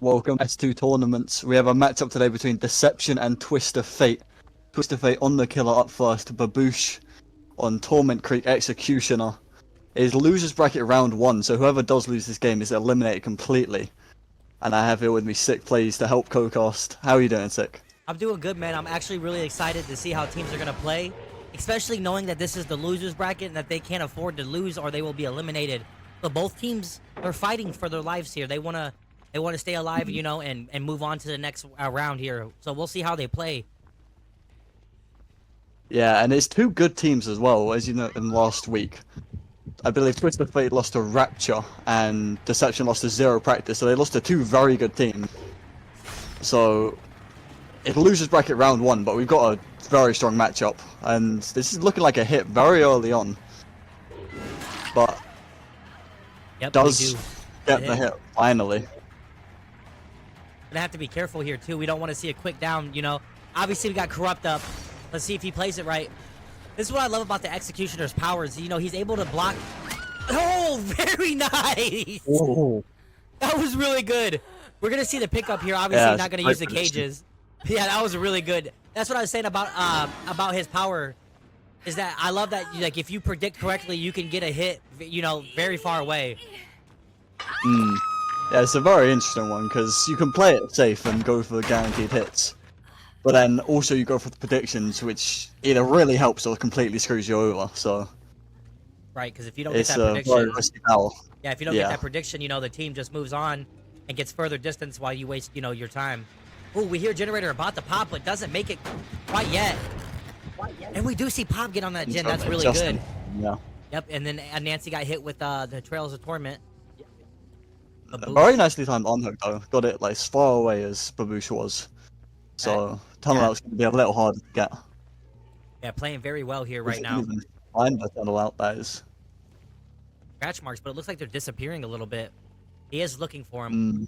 Welcome S2 tournaments. We have a matchup today between Deception and Twist of Fate. Twist of Fate on the killer up first, Baboosh on Torment Creek Executioner. It is losers bracket round 1, so whoever does lose this game is eliminated completely. And I have here with me Sick Plays to help co-cast. How are you doing, Sick? I'm doing good, man. I'm actually really excited to see how teams are going to play, especially knowing that this is the losers bracket and that they can't afford to lose or they will be eliminated. So both teams are fighting for their lives here. They want to stay alive, you know, and move on to the next round here. So we'll see how they play. Yeah, and it's two good teams as well, as you know, in last week. I believe Twist of Fate lost to Rapture and Deception lost to Zero Practice, so they lost to two very good teams. So it loses bracket round 1, but we've got a very strong matchup, and this is looking like a hit very early on. But does get the hit finally. Gonna have to be careful here too. We don't want to see a quick down, you know. Obviously we got Corrupt up. Let's see if he plays it right. This is what I love about the Executioner's powers. You know, he's able to block. Oh, very nice. Whoa. That was really good. We're gonna see the pickup here. Obviously, not gonna use the cages. Yeah, that was really good. That's what I was saying about his power. Is that I love that, like, if you predict correctly, you can get a hit, you know, very far away. Yeah, it's a very interesting one because you can play it safe and go for guaranteed hits, but then also you go for the predictions, which either really helps or completely screws you over. So right, because if you don't get that prediction, very risky battle. Yeah, if you don't get that prediction, you know, the team just moves on and gets further distance while you waste, you know, your time. Oh, we hear Generator about to pop, but doesn't make it quite yet. And we do see Pop get on that gen. That's really good. Yeah. Yep, and then Nancy got hit with the Trails of Torment. Very nicely timed on hook though. Got it like as far away as Baboosh was. So tunnel out's gonna be a little harder to get. Yeah, playing very well here right now. Even find the tunnel out, that is. Scratch marks, but it looks like they're disappearing a little bit. He is looking for him.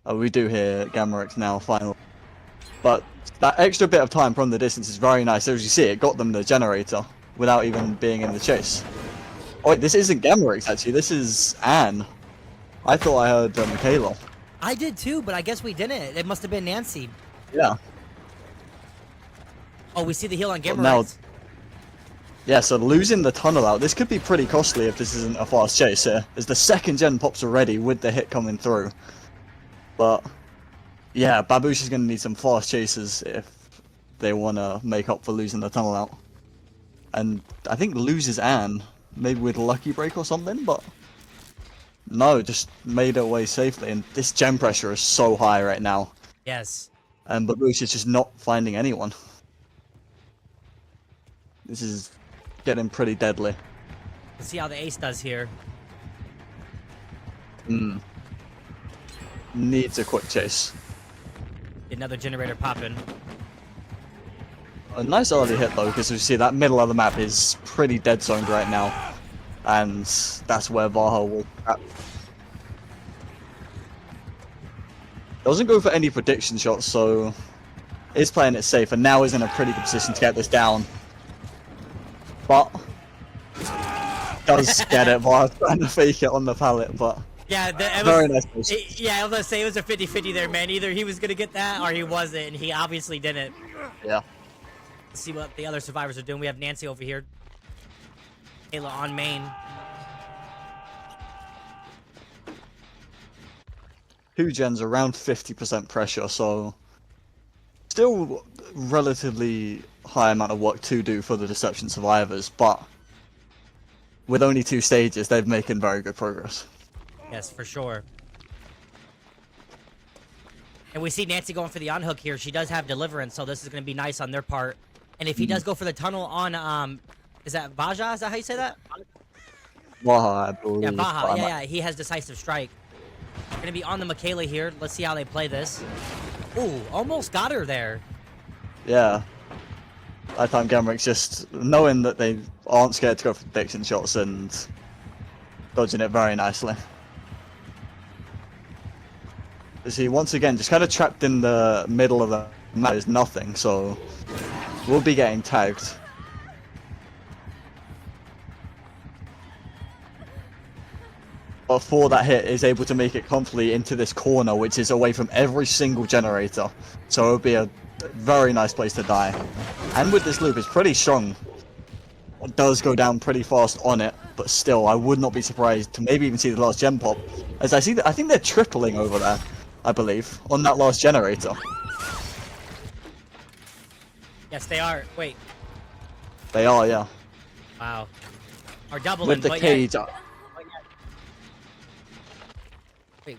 Oh, we do hear Gamma now, final. But that extra bit of time from the distance is very nice. As you see, it got them the generator without even being in the chase. Oh wait, this isn't Gamma actually, this is Anne. I thought I heard Michaela. I did too, but I guess we didn't. It must have been Nancy. Yeah. Oh, we see the heal on Gamma. Yeah, so losing the tunnel out, this could be pretty costly if this isn't a fast chase here. As the second gen pops already with the hit coming through. But yeah, Baboosh is going to need some fast chases if they want to make up for losing the tunnel out. And I think loses Anne, maybe with Lucky Break or something, but no, just made it away safely. And this gem pressure is so high right now. Yes. And Baboosh is just not finding anyone. This is getting pretty deadly. Let's see how the ace does here. Needs a quick chase. Another generator popping. A nice early hit though, because you see that middle of the map is pretty dead zoned right now. And that's where Vaha will trap. Doesn't go for any prediction shots, so is playing it safe, and now is in a pretty good position to get this down. But does get it while trying to fake it on the pallet, but yeah, very nice. Yeah, I was gonna say it was a 50-50 there, man. Either he was gonna get that or he wasn't, and he obviously didn't. Yeah. Let's see what the other survivors are doing. We have Nancy over here. Kayla on main. Two gens around 50% pressure, so still relatively high amount of work to do for the Deception survivors, but with only 2 stages, they're making very good progress. Yes, for sure. And we see Nancy going for the on hook here. She does have Deliverance, so this is going to be nice on their part. And if he does go for the tunnel on, is that Baja? Is that how you say that? Vaha, I believe. Yeah, Baja. Yeah, he has Decisive Strike. We're going to be on the Michaela here. Let's see how they play this. Ooh, almost got her there. Yeah. That time Gamrik's just knowing that they aren't scared to go for prediction shots and dodging it very nicely. You see, once again, just kind of trapped in the middle of the map is nothing, so we'll be getting tagged. but for that hit is able to make it comfortably into this corner, which is away from every single generator. So it would be a very nice place to die. And with this loop, it's pretty strong. It does go down pretty fast on it, but still, I would not be surprised to maybe even see the last gen pop. As I see that, I think they're tripling over there, I believe, on that last generator. Yes, they are. Wait. They are, yeah. Wow. Or doubling. With the but cage. Yeah. Wait.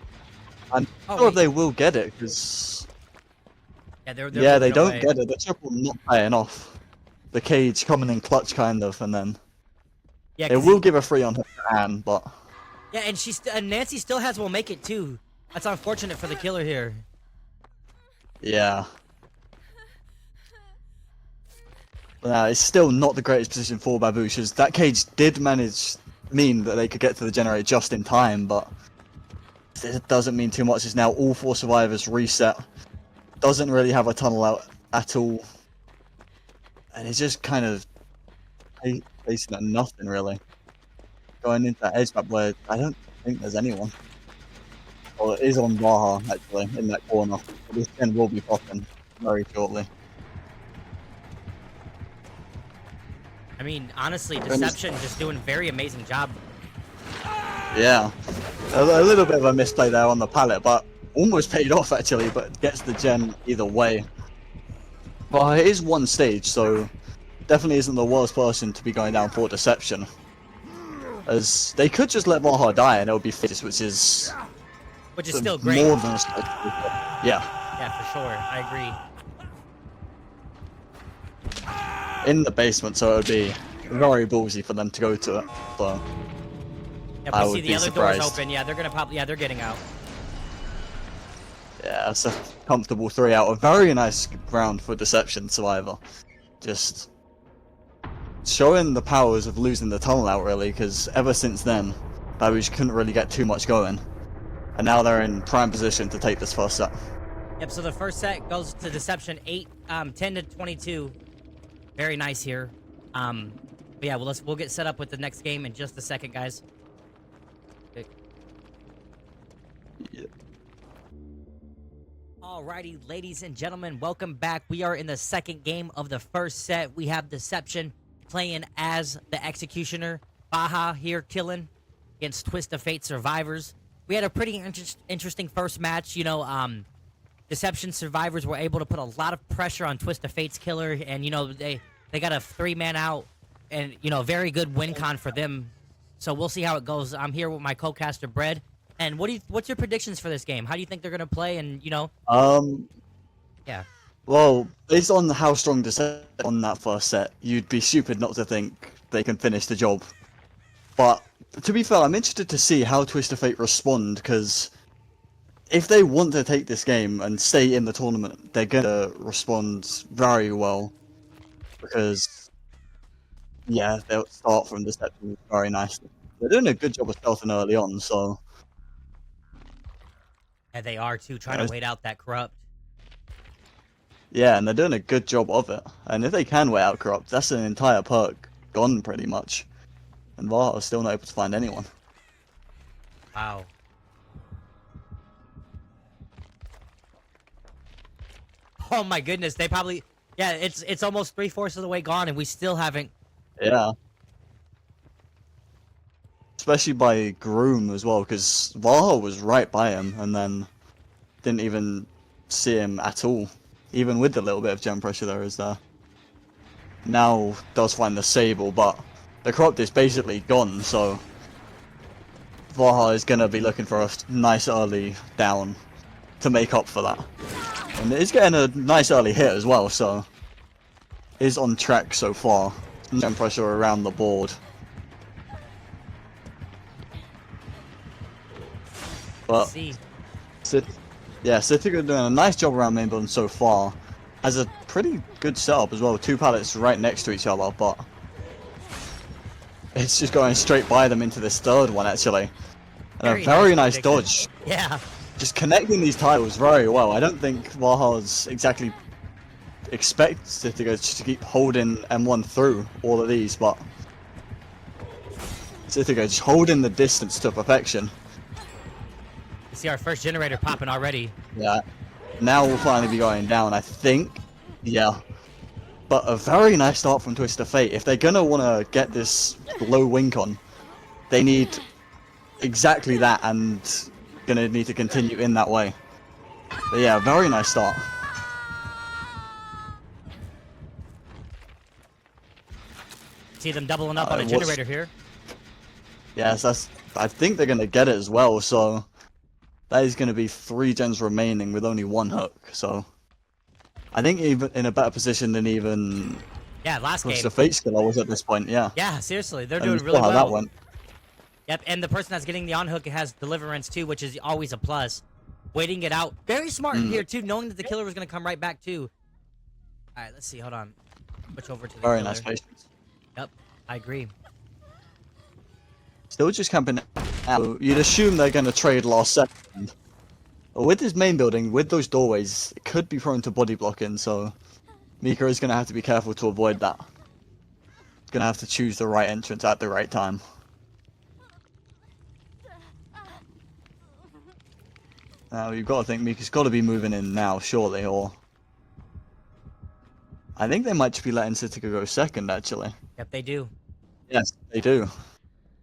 I'm not sure if they will get it, because... Yeah, they're yeah, they moving don't away. get it. The triple not paying off. The cage coming in clutch, kind of, and then... Yeah, it will give a free on her hand, but... Yeah, and Nancy still has will make it too. That's unfortunate for the killer here. Yeah. But it's still not the greatest position for Babooshas. That cage did mean that they could get to the generator just in time, but it doesn't mean too much. It's now all 4 survivors reset. Doesn't really have a tunnel out at all. And it's just kind of facing at nothing, really. Going into that edge map where I don't think there's anyone. Well, it is on Baja, actually, in that corner. But this gen will be popping very shortly. I mean, honestly, Deception just doing a very amazing job. Yeah. A little bit of a misplay there on the pallet, but almost paid off, actually, but gets the gen either way. Well, it is one stage, so definitely isn't the worst person to be going down for Deception. As they could just let Baja die and it would be fixed, which is Still great. More than yeah. Yeah, for sure. I agree. In the basement, so it would be very ballsy for them to go to it. So Yeah, I we see would the be other surprised. doors open. Yeah, they're gonna pop. Yeah, they're getting out. Yeah, it's a comfortable 3 out. A very nice round for Deception Survivor. Just showing the powers of losing the tunnel out, really, because ever since then, Baboosh couldn't really get too much going. And now they're in prime position to take this first set. Yep. So the first set goes to Deception 10 to 22. Very nice here. But yeah, we'll get set up with the next game in just a second, guys. Okay. Yeah. Alrighty, ladies and gentlemen, welcome back. We are in the second game of the first set. We have Deception playing as the Executioner. Baja here killing against Twist of Fate survivors. We had a pretty interesting first match. You know, Deception survivors were able to put a lot of pressure on Twist of Fate's killer, and you know they got a 3-man out, and you know very good win con for them. So we'll see how it goes. I'm here with my co-caster Bread. And what's your predictions for this game? How do you think they're gonna play? And you know, yeah. Well, based on how strong Deception on that first set, you'd be stupid not to think they can finish the job. But to be fair, I'm interested to see how Twist of Fate respond, because if they want to take this game and stay in the tournament, they're gonna respond very well. Because, yeah, they'll start from Deception very nicely. They're doing a good job of stealthing early on, so... Yeah, they are too, trying to wait out that corrupt. Yeah, and they're doing a good job of it. And if they can wait out corrupt, that's an entire perk gone, pretty much. And Vaha is still not able to find anyone. Wow. Oh my goodness, they probably... Yeah, it's almost 3/4 of the way gone, and we still haven't... Yeah. Especially by Groom as well, because Vaha was right by him, and then didn't even see him at all. Even with the little bit of gem pressure there is there. Now does find the Sable, but the corrupt is basically gone, so Vaha is going to be looking for a nice early down to make up for that. And he's getting a nice early hit as well, so is on track so far. Gem pressure around the board. But see. Yeah, Citiga doing a nice job around main building so far. Has a pretty good setup as well, 2 pallets right next to each other, but it's just going straight by them into this third one, actually. And a very nice dodge. Yeah. Just connecting these tiles very well. I don't think Vaha's exactly expects Citiga to keep holding M1 through all of these, but Citiga just holding the distance to perfection. see our first generator popping already. Yeah. Now we'll finally be going down, I think. Yeah. But a very nice start from Twist of Fate. If they're gonna want to get this low wink on, they need exactly that, and gonna need to continue in that way. But yeah, very nice start. See them doubling up on a generator here. Yes, I think they're gonna get it as well. So that is gonna be 3 gens remaining with only 1 hook. So I think even in a better position than even last game. The Fate Skiller was at this point. Yeah. Yeah, seriously, they're And doing we really saw how well. that went. Yep, and the person that's getting the on hook has deliverance too, which is always a plus. Waiting it out, very smart here too, knowing that the killer was gonna come right back too. All right, let's see. Hold on. Switch over to the Very killer. nice patience. Yep, I agree. Still just camping out. You'd assume they're going to trade last second. But with this main building, with those doorways, it could be prone to body blocking, so Mika is going to have to be careful to avoid that. Going to have to choose the right entrance at the right time. Now, you've got to think Mika's got to be moving in now, surely, or... I think they might just be letting Sitica go second, actually. Yep, they do. Yes, they do.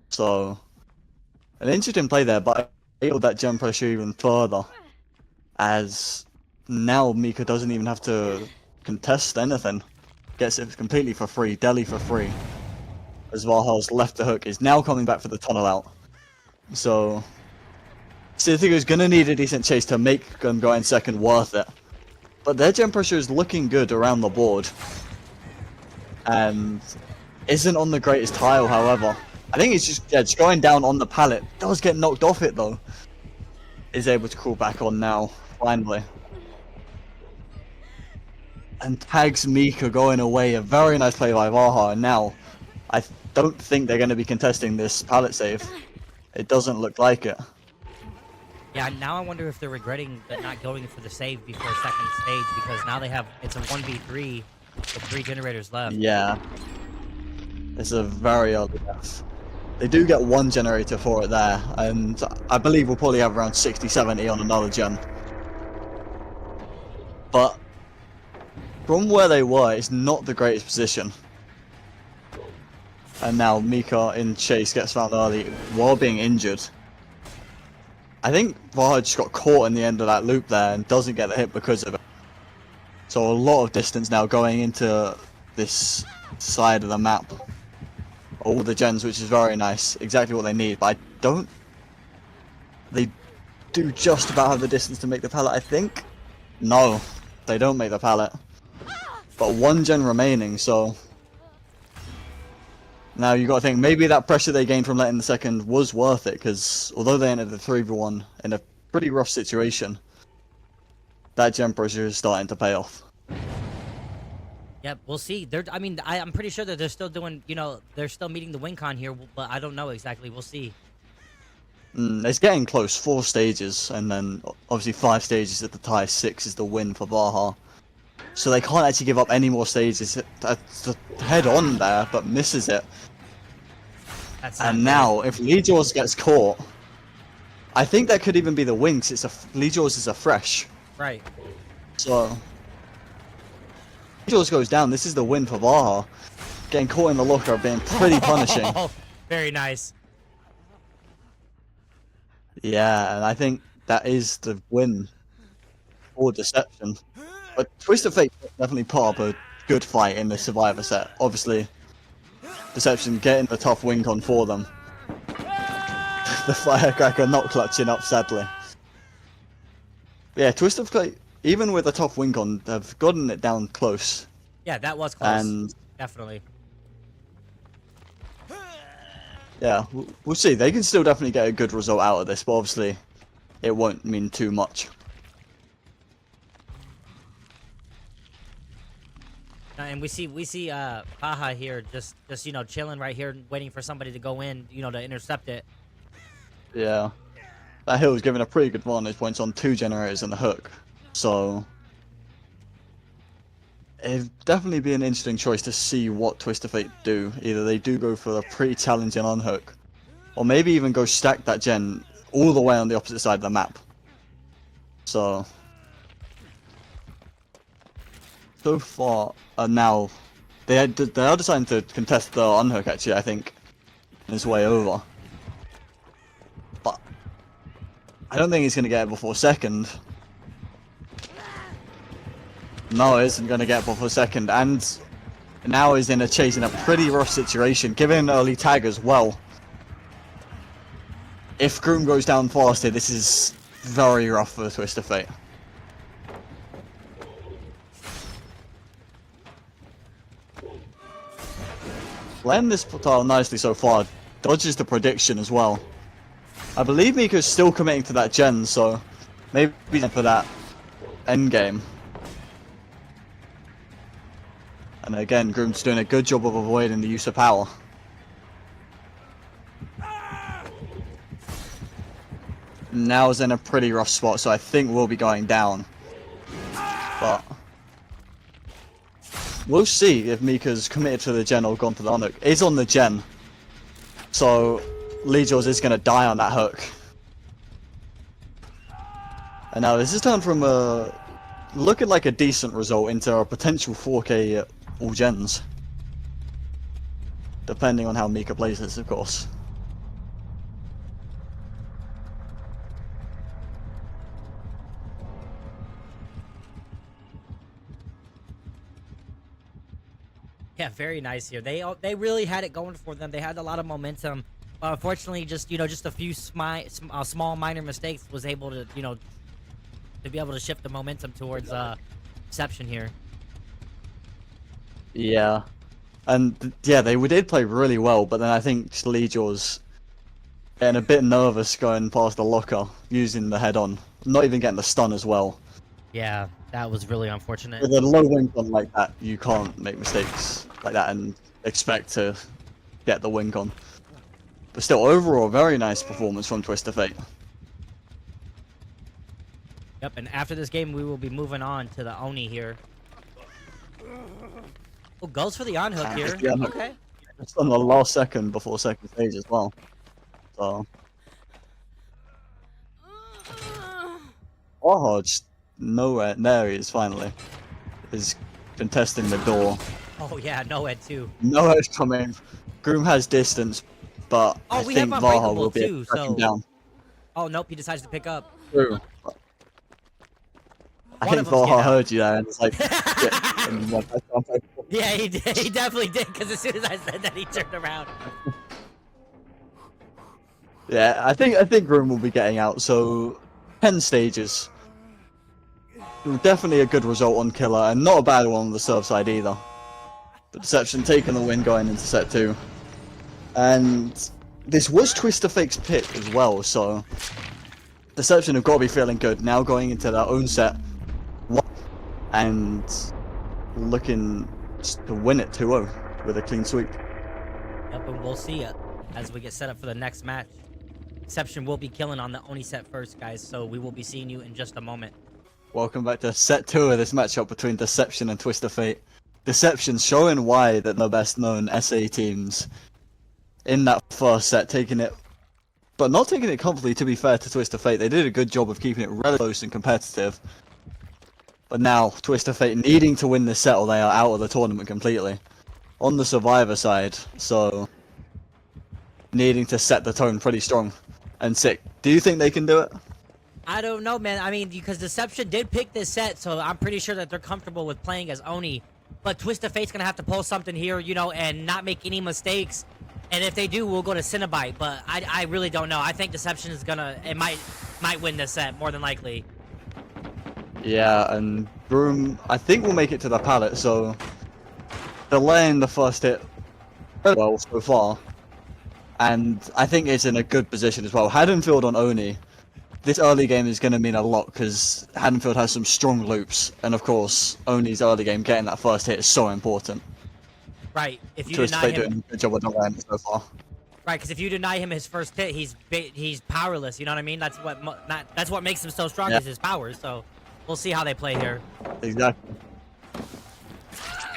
So, an interesting play there, but I feel that jump pressure even further, as now Mika doesn't even have to contest anything. Gets it completely for free, Delhi for free. As Valhal's left the hook, is now coming back for the tunnel out. So, Sithigo's gonna need a decent chase to make them go in second worth it. But their jump pressure is looking good around the board. And isn't on the greatest tile, however. I think it's just going down on the pallet. Does get knocked off it though. Is able to crawl back on now, finally. And tags Mika going away. A very nice play by Vaha. And now, I don't think they're going to be contesting this pallet save. It doesn't look like it. Yeah, now I wonder if they're regretting not going for the save before second stage, because now they have, it's a 1v3 with 3 generators left. Yeah. It's a very early death. They do get 1 generator for it there, and I believe we'll probably have around 60-70 on another gen. But from where they were, it's not the greatest position. And now Mika in chase gets found early while being injured. I think Vaha just got caught in the end of that loop there and doesn't get the hit because of it. So a lot of distance now going into this side of the map. All the gens, which is very nice. Exactly what they need, but I don't... They do just about have the distance to make the pallet, I think? No, they don't make the pallet. But 1 gen remaining, so... Now you got to think, maybe that pressure they gained from letting the second was worth it, because although they entered the 3v1 in a pretty rough situation, that gen pressure is starting to pay off. Yep, we'll see. I'm pretty sure that they're still doing, they're still meeting the win con here, but I don't know exactly. We'll see. It's getting close. 4 stages, and then obviously 5 stages at the tie. 6 is the win for Vaha. So they can't actually give up any more stages to head on there, but misses it. And now, if Lee Jaws gets caught, I think that could even be the win, because Lee Jaws is a fresh. Right. So... Jaws goes down. This is the win for Vaha. Getting caught in the locker being pretty punishing. Very nice. Yeah, and I think that is the win for Deception. But Twist of Fate definitely put up a good fight in the Survivor set. Obviously, Deception getting the tough win con for them. The Firecracker not clutching up, sadly. But yeah, Twist of Fate, even with a tough win con, have gotten it down close. Yeah, that was close. And definitely. Yeah, we'll see. They can still definitely get a good result out of this, but obviously it won't mean too much. And we see Baja here just chilling right here, waiting for somebody to go in, to intercept it. Yeah, that hill's giving a pretty good vantage points on 2 generators and the hook, so it'd definitely be an interesting choice to see what Twist of Fate do. Either they do go for a pretty challenging unhook, or maybe even go stack that gen all the way on the opposite side of the map. So far, now they are deciding to contest the unhook. Actually, I think on his way over, but I don't think he's gonna get it before second. No, he isn't gonna get it before second, and now he's in a pretty rough situation, given an early tag as well. If Groom goes down fast here, this is very rough for the Twist of Fate. Playing this tile nicely so far, dodges the prediction as well. I believe Miko's still committing to that gen, so maybe for that end game. And again, Groom's doing a good job of avoiding the use of power. Now is in a pretty rough spot, so I think we'll be going down. But we'll see if Mika's committed to the gen or gone for the unhook. He's on the gen, so Legios is going to die on that hook. And now this has turned from looking like a decent result into a potential 4K all gens. Depending on how Mika plays this, of course. Yeah, very nice here. They really had it going for them. They had a lot of momentum. But unfortunately, just a few small minor mistakes was able to to be able to shift the momentum towards Deception here. Yeah, and yeah, they did play really well, but then I think Legios getting a bit nervous going past the locker, using the head-on, not even getting the stun as well. Yeah, that was really unfortunate. With a low wing on like that, you can't make mistakes like that and expect to get the wing on. But still, overall, very nice performance from Twist of Fate. Yep, and after this game, we will be moving on to the Oni here. Oh, goes for the unhook here. Yeah, okay. It's on the last second before second stage as well. So, oh, just nowhere. There he is finally. Is contesting the door. Oh yeah, no head too. Noah's coming. Groom has distance, but I we think have Vaha Unbreakable will be too, able to track him so- down. Oh nope, he decides to pick up. True. I One think of them's getting Vaha out. heard you there and it's like, shit. And went back down. Yeah, he did. He definitely did. Because as soon as I said that, he turned around. Yeah, I think Groom will be getting out. So 10 stages. Definitely a good result on Killer, and not a bad one on the serve side either. But Deception taking the win going into set 2. And this was Twist of Fate's pick as well, so Deception have got to be feeling good now going into their own set and looking to win it 2-0 with a clean sweep. Yep, and we'll see it as we get set up for the next match. Deception will be killing on the Oni set first, guys, so we will be seeing you in just a moment. Welcome back to set 2 of this matchup between Deception and Twist of Fate. Deception showing why that the best known SA teams in that first set, taking it, but not taking it comfortably, to be fair to Twist of Fate. They did a good job of keeping it really close and competitive. But now, Twist of Fate needing to win this set or they are out of the tournament completely. On the Survivor side, so needing to set the tone pretty strong and sick. Do you think they can do it? I don't know, man. I mean, because Deception did pick this set, so I'm pretty sure that they're comfortable with playing as Oni. But Twist of Fate's gonna have to pull something here, and not make any mistakes. And if they do, we'll go to Cinnabite. But I really don't know. I think Deception is might win this set, more than likely. Yeah, and Groom, I think will make it to the pallet, so delaying the first hit well so far. And I think it's in a good position as well. Haddonfield on Oni, this early game is going to mean a lot because Haddonfield has some strong loops. And of course, Oni's early game, getting that first hit is so important. Right. If you Twist deny doing him, a good job with delaying it so far. right? Because if you deny him his first hit, he's powerless. You know what I mean? That's what makes him so strong, Yeah. is his powers. So we'll see how they play here. Exactly.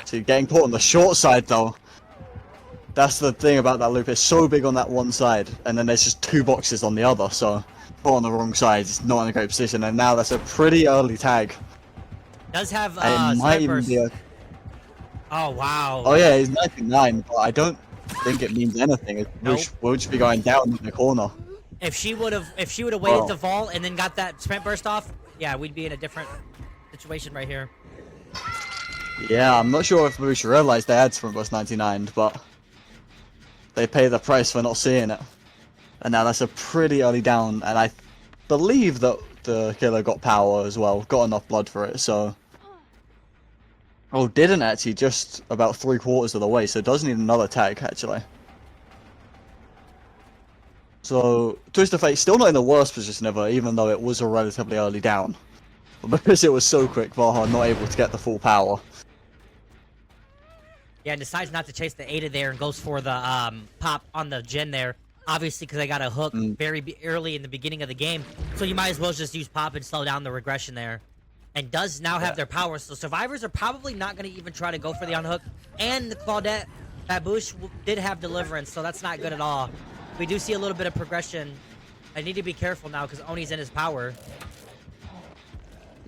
So getting caught on the short side though. That's the thing about that loop. It's so big on that one side, and then there's just 2 boxes on the other. So caught on the wrong side. He's not in a great position, and now that's a pretty early tag. Does have And it might even snipers. be a... Oh wow. Oh yeah, he's 99, but I don't think it means anything. Nope. We'll just be going down in the corner. If she would have waited Well. to fall and then got that sprint burst off, yeah, we'd be in a different situation right here. Yeah, I'm not sure if Bush realized they had Sprint Burst 99, but they pay the price for not seeing it. And now that's a pretty early down, and I believe that the killer got power as well, got enough blood for it, so... Oh, didn't actually, just about 3/4 of the way, so does need another tag, actually. So, Twist of Fate still not in the worst position ever, even though it was a relatively early down. But because it was so quick, Vaha not able to get the full power. Yeah, and decides not to chase the Ada there and goes for the pop on the gen there. Obviously, because they got a hook early in the beginning of the game. So you might as well just use pop and slow down the regression there. And does now have their power. So survivors are probably not going to even try to go for the unhook. And the Claudette Babouche did have deliverance, so that's not good at all. We do see a little bit of progression. I need to be careful now because Oni's in his power.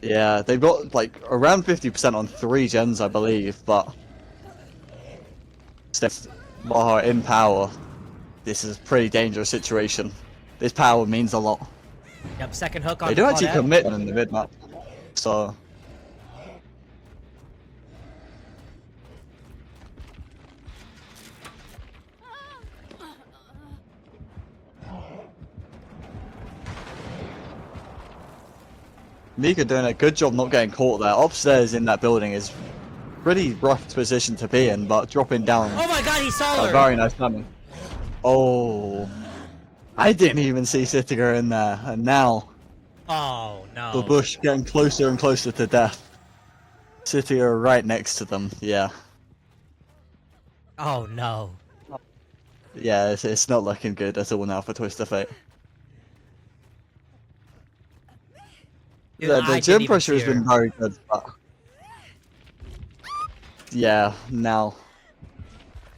Yeah, they've got like around 50% on 3 gens, I believe, but Steph Vaha in power. This is a pretty dangerous situation. This power means a lot. Yep, second hook on They do actually Claudette. commit in the mid map, so Mika doing a good job not getting caught there. Upstairs in that building is pretty rough position to be in, but dropping down. Oh my god, he saw her! Very nice timing. Oh, I didn't even see Sittiger in there, and now Oh no. the bush getting closer and closer to death. Sittiger right next to them. Yeah, Oh no. yeah, it's not looking good at all now for Twist of Fate. Dude, The I didn't gym even pressure has see her. been very good, but yeah, now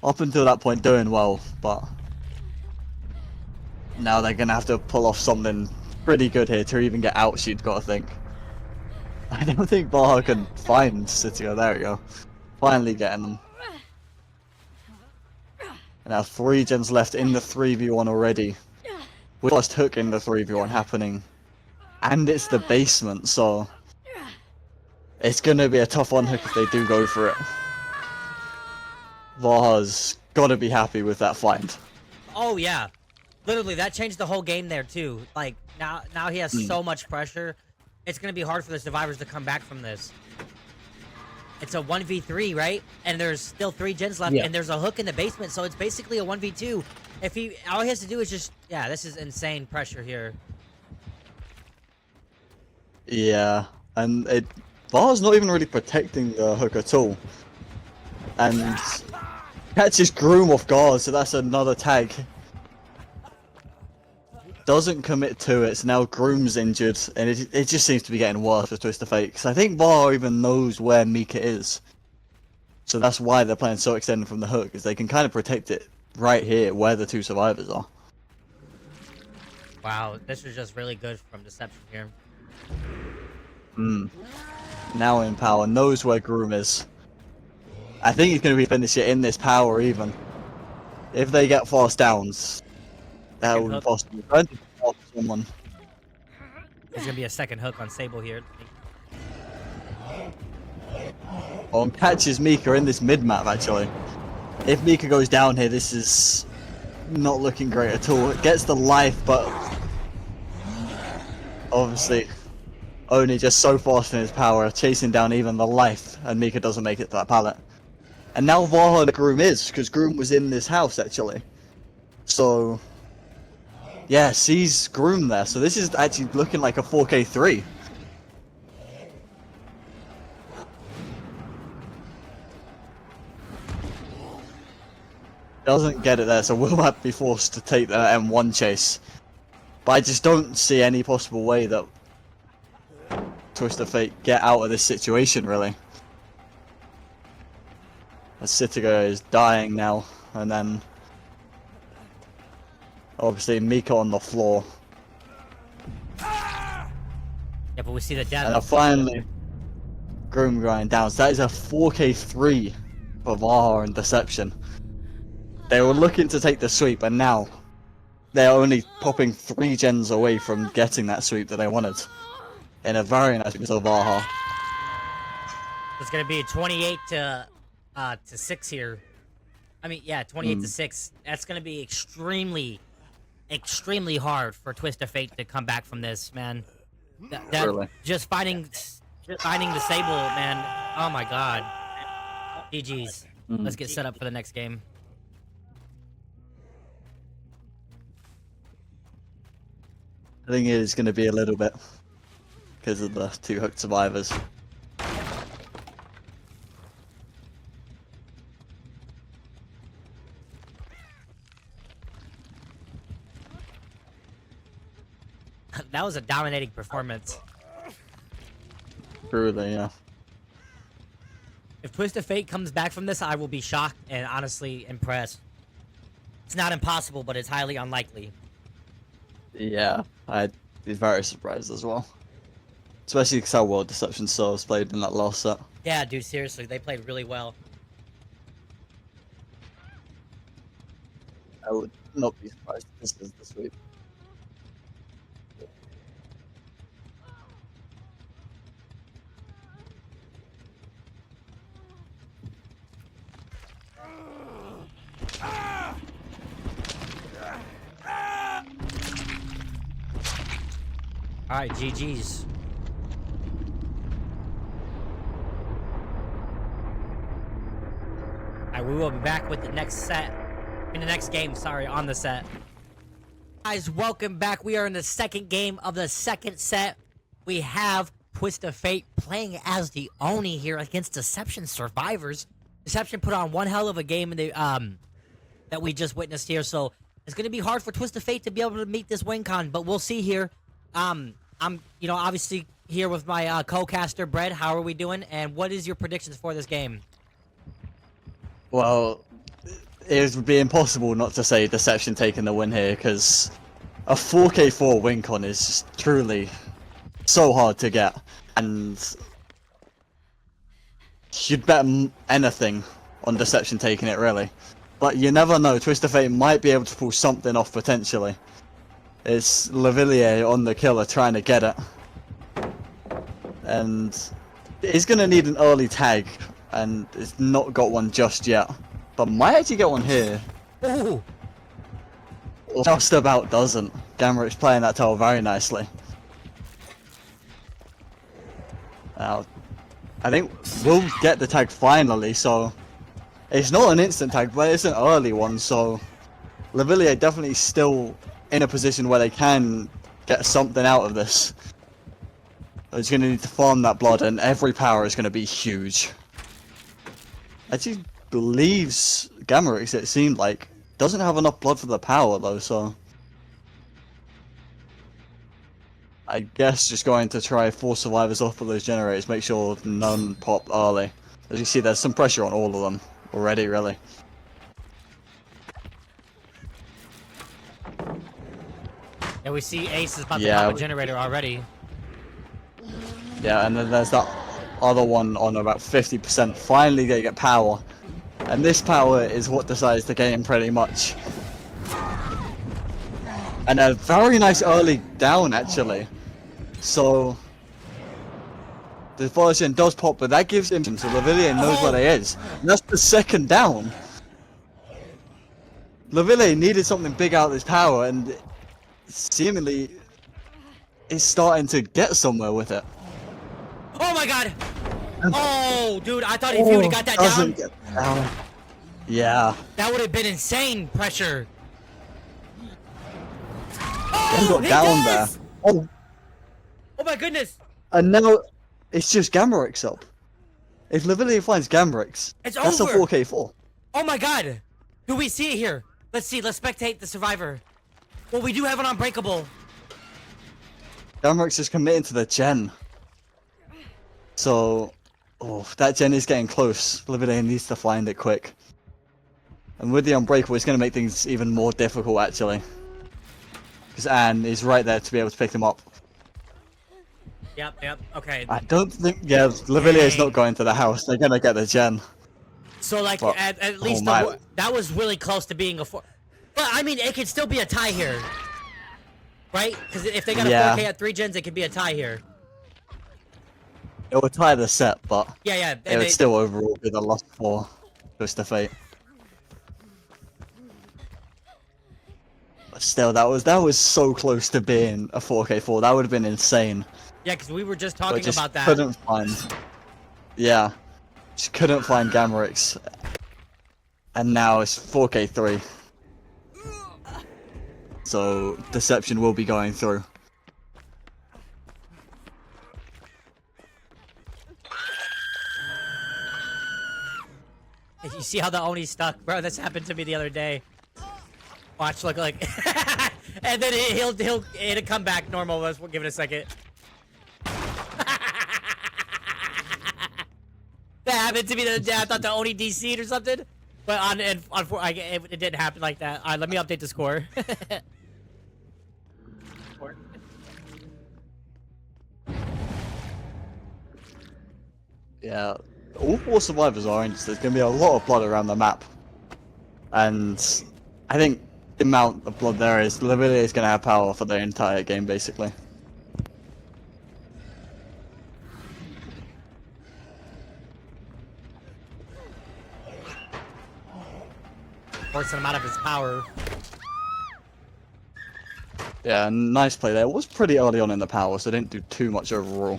up until that point doing well, but now they're gonna have to pull off something pretty good here to even get out. She'd got to think. I don't think Vaha can find Sittigo. There we go. Finally getting them. And now 3 gens left in the 3v1 already. With first hook in the 3v1 happening. And it's the basement, so it's gonna be a tough unhook if they do go for it. Vaha's gotta be happy with that find. Oh yeah. Literally, that changed the whole game there too. Like now he has so much pressure. It's gonna be hard for the survivors to come back from this. It's a 1v3, right? And there's still 3 gens left, and there's a hook in the basement, so it's basically a 1v2. If all he has to do is just, yeah, this is insane pressure here. Yeah, and Vaha's not even really protecting the hook at all. And catches Groom off guard, so that's another tag. Doesn't commit to it, so now Groom's injured, and it just seems to be getting worse for Twist of Fate. Because I think Vaha even knows where Mika is. So that's why they're playing so extended from the hook, is they can kind of protect it right here where the 2 survivors are. Wow, this was just really good from Deception here. Now in power, knows where Groom is. I think he's going to be finishing it in this power even. If they get fast downs, that would be possible. Trying to off someone. There's gonna be a second hook on Sable here. Oh, and catches Mika in this mid map actually. If Mika goes down here, this is not looking great at all. It gets the life, but obviously Oni just so fast in his power, chasing down even the life, and Mika doesn't make it to that pallet. And now Vaha the Groom is, because Groom was in this house actually. So yeah, sees Groom there, so this is actually looking like a 4K3. Doesn't get it there, so we'll have to be forced to take the M1 chase. But I just don't see any possible way that Twist of Fate get out of this situation, really. As Sittigo is dying now, and then obviously Mika on the floor. Yeah, but we see the death. And finally, Groom grind down. So that is a 4K3 for Vaha and Deception. They were looking to take the sweep, and now they're only popping 3 gens away from getting that sweep that they wanted. In a very nice piece of Vaha. It's gonna be a 28 to 6 here. I mean, yeah, 28 to 6. That's gonna be extremely hard for Twist of Fate to come back from this, man. Really? Just finding the Sable, man. Oh my god. GG's. Let's get set up for the next game. I think it is going to be a little bit because of the 2 hooked survivors. That was a dominating performance. Truly, yeah. If Twist of Fate comes back from this, I will be shocked and honestly impressed. It's not impossible, but it's highly unlikely. Yeah, I'd be very surprised as well. Especially because how well Deception Souls played in that last set. Yeah, dude, seriously, they played really well. I would not be surprised if this is the sweep. Alright, GG's. Alright, we will be back with the next set. In the next game, sorry, on the set. Guys, welcome back. We are in the second game of the second set. We have Twist of Fate playing as the Oni here against Deception Survivors. Deception put on one hell of a game in the, that we just witnessed here, so it's going to be hard for Twist of Fate to be able to meet this win con, but we'll see here. I'm, you know, obviously here with my co-caster, Brett. How are we doing? And what is your predictions for this game? Well, it would be impossible not to say Deception taking the win here, because a 4K4 win con is just truly so hard to get, and you'd bet anything on Deception taking it, really. But you never know, Twist of Fate might be able to pull something off potentially. It's Lavillier on the killer trying to get it. And he's going to need an early tag, and it's not got one just yet. But might actually get one here. Ooh. Just about doesn't. Gamrik's playing that tower very nicely. Now, I think we'll get the tag finally, so it's not an instant tag, but it's an early one, so Lavillier definitely still in a position where they can get something out of this. He's going to need to farm that blood, and every power is going to be huge. Actually believes Gamrik's, it seemed like, doesn't have enough blood for the power though, so I guess just going to try 4 survivors off of those generators, make sure none pop early. As you see, there's some pressure on all of them already, really. And we see Ace is about to pop a generator already. Yeah, and then there's that other one on about 50%. Finally they get power. And this power is what decides the game pretty much. And a very nice early down, actually. So the version does pop, but that gives him so Lavillier knows where he is. And that's the second down. Lavillier needed something big out of this power, and seemingly is starting to get somewhere with it. Oh my god! Oh, dude, I thought if he would have got that down, get down. Yeah. That would have been insane pressure. He Oh, got he down does! there. Oh, Oh my goodness! and now it's just Gamrik's up. If Lavillier finds Gamrik's, It's that's over. a 4K4. Oh my god! Do we see it here? Let's see, let's spectate the survivor. Well, we do have an unbreakable. Gamrik's just committing to the gen. So, oh, that gen is getting close. Lavillier needs to find it quick. And with the unbreakable, it's going to make things even more difficult, actually. Because Anne is right there to be able to pick them up. Yep. Okay. I don't think, yeah, Lavillier's not going to the house. They're gonna get the gen. So like But, at least my. that was really close to being a 4. But I mean, it could still be a tie here, right? Because if they got a 4K at 3 gens, it could be a tie here. It would tie the set, but Yeah. it would still overall be the loss for Twist of Fate. But still, that was so close to being a 4K4. That would have been insane. Yeah, because we were just But talking just about that. couldn't find. Yeah, just couldn't find Gamerix. And now it's 4K3. So Deception will be going through. You see how the Oni's stuck, bro? This happened to me the other day. Watch, look, like, and then it'll come back normal. We'll give it a second. That happened to me the other day. I thought the Oni DC'd or something, but it didn't happen like that. All right, let me update the score. Yeah, all 4 survivors are orange. There's going to be a lot of blood around the map. And I think the amount of blood there is, Lavillier is going to have power for the entire game, basically. Forcing him out of his power. Yeah, nice play there. It was pretty early on in the power, so it didn't do too much overall.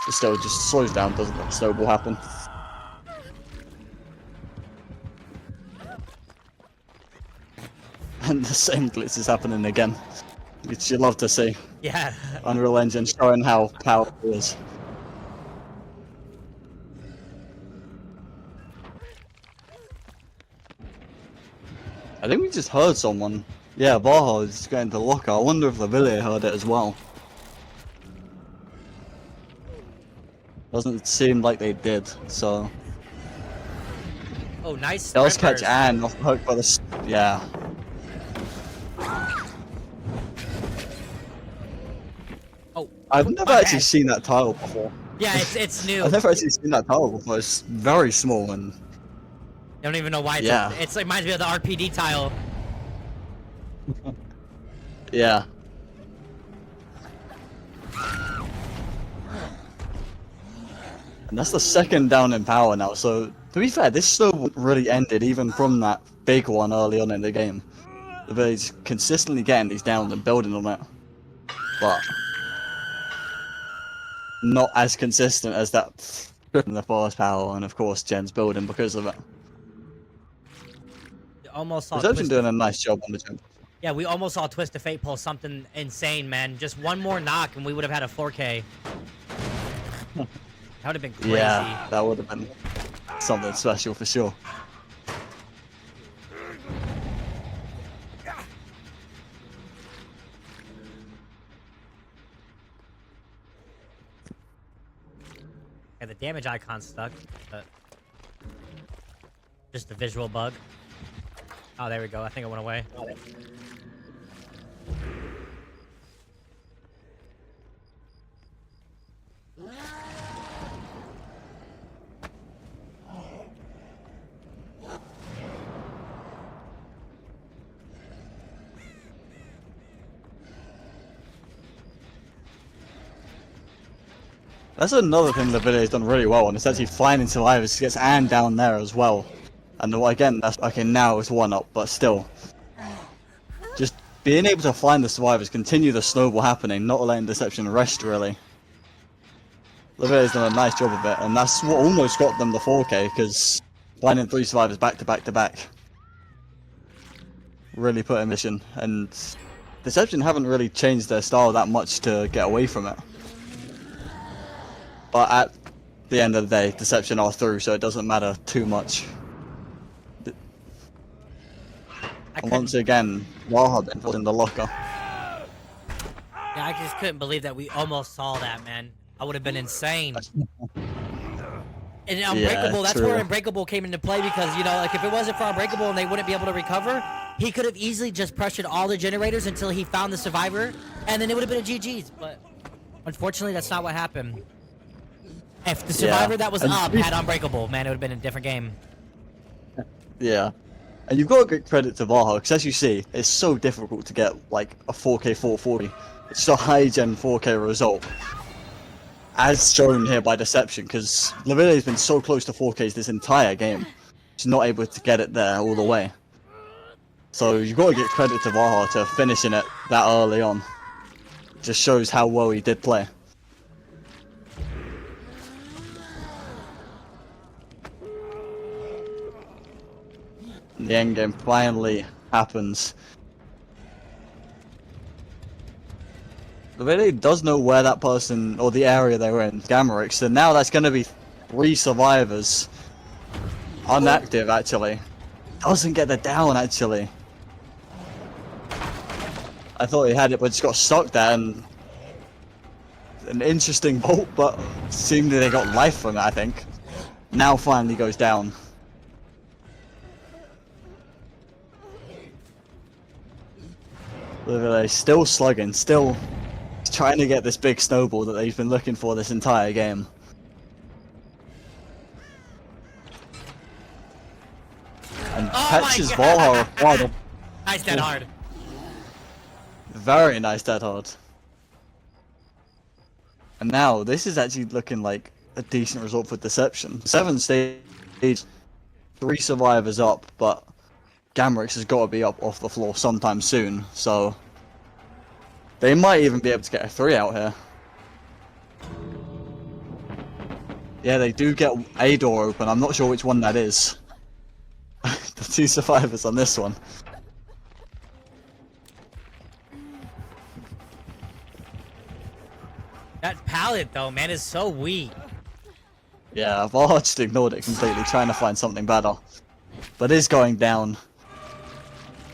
It still just slows down, doesn't it? Snowball happen. And the same glitch is happening again, which you'd love to see. Yeah. Unreal Engine showing how powerful it is. I think we just heard someone. Yeah, Baja is going to locker. I wonder if Lavillier heard it as well. Doesn't seem like they did, so. Oh, nice. Does catch burst. Anne off the hook by the. Yeah. Oh, I've never my actually bad. seen that tile before. Yeah, it's new. I've never actually seen that tile before. It's very small and. I don't even know why. Yeah. It reminds me of the RPD tile. Yeah. And that's the second down in power now, so to be fair, this snowball really ended even from that big one early on in the game. But he's consistently getting these down and building on it. But not as consistent as that in the fast power, and of course Jen's building because of it. Almost saw Perception doing a nice job on the jump. Yeah, we almost saw Twist of Fate pull something insane, man. Just one more knock and we would have had a 4K. That would have been crazy. Yeah, that would have been something special for sure. Yeah, the damage icon's stuck, but just a visual bug. Oh, there we go. I think it went away. That's another thing the video has done really well on. It's actually finding survivors. He gets Anne down there as well. And again, that's okay. Now it's 1-up, but still, just being able to find the survivors, continue the snowball happening, not letting Deception rest really. Livier's done a nice job of it, and that's what almost got them the 4K, because finding 3 survivors back to back to back really put in mission. And Deception haven't really changed their style that much to get away from it. But at the end of the day, Deception are through, so it doesn't matter too much. And once again, Wahab was in the locker. Yeah, I just couldn't believe that we almost saw that, man. I would have been insane. And Unbreakable, that's true. where Unbreakable came into play because, you know, like if it wasn't for Unbreakable and they wouldn't be able to recover, he could have easily just pressured all the generators until he found the survivor, and then it would have been a GG's, but Unfortunately, that's not what happened. If the survivor that was up had Unbreakable, man, it would have been a different game. Yeah. And you've got to give credit to Valhalla, because as you see, it's so difficult to get, like, a 4K 440. It's just a high-gen 4K result. As shown here by Deception, because Lavilla's been so close to 4Ks this entire game. She's not able to get it there all the way. So you've got to give credit to Valhalla to finishing it that early on. Just shows how well he did play. The endgame finally happens. Really does know where that person, or the area they were in, Gamorix, so now that's going to be 3 survivors. Unactive, actually. Doesn't get the down, actually. I thought he had it, but just got stuck there, and an interesting bolt, but seemingly they got life from it, I think. Now finally goes down. They're still slugging, still trying to get this big snowball that they've been looking for this entire game. And catches Valhalla hard. Nice dead hard. Very nice dead hard. And now this is actually looking like a decent result for Deception. 7 stage, 3 survivors up, but Gamorix has got to be up off the floor sometime soon, so they might even be able to get a 3 out here. Yeah, they do get a door open. I'm not sure which one that is. The 2 survivors on this one. That pallet, though, man, is so weak. Yeah, Valhalla just ignored it completely, trying to find something better. But is going down.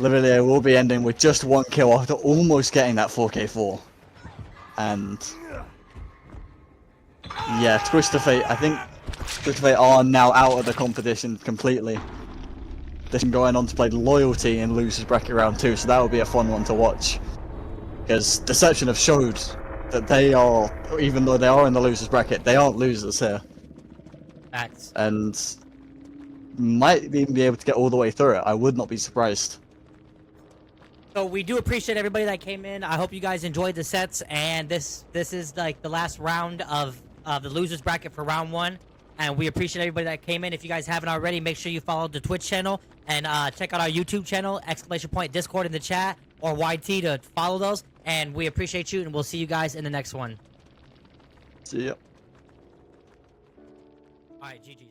Literally, will be ending with just 1 kill after almost getting that 4K4. And yeah, Twisted Fate, I think Twisted Fate are now out of the competition completely. They're going on to play Loyalty in Losers Bracket Round 2, so that will be a fun one to watch. Because Deception have showed that they are, even though they are in the Losers Bracket, they aren't losers here. Facts. And might even be able to get all the way through it. I would not be surprised. So we do appreciate everybody that came in. I hope you guys enjoyed the sets, and this is like the last round of the losers bracket for round 1. And we appreciate everybody that came in. If you guys haven't already, make sure you follow the Twitch channel and check out our YouTube channel, ! Discord in the chat, or YT to follow those. And we appreciate you, and we'll see you guys in the next one. See ya. All right, GG's.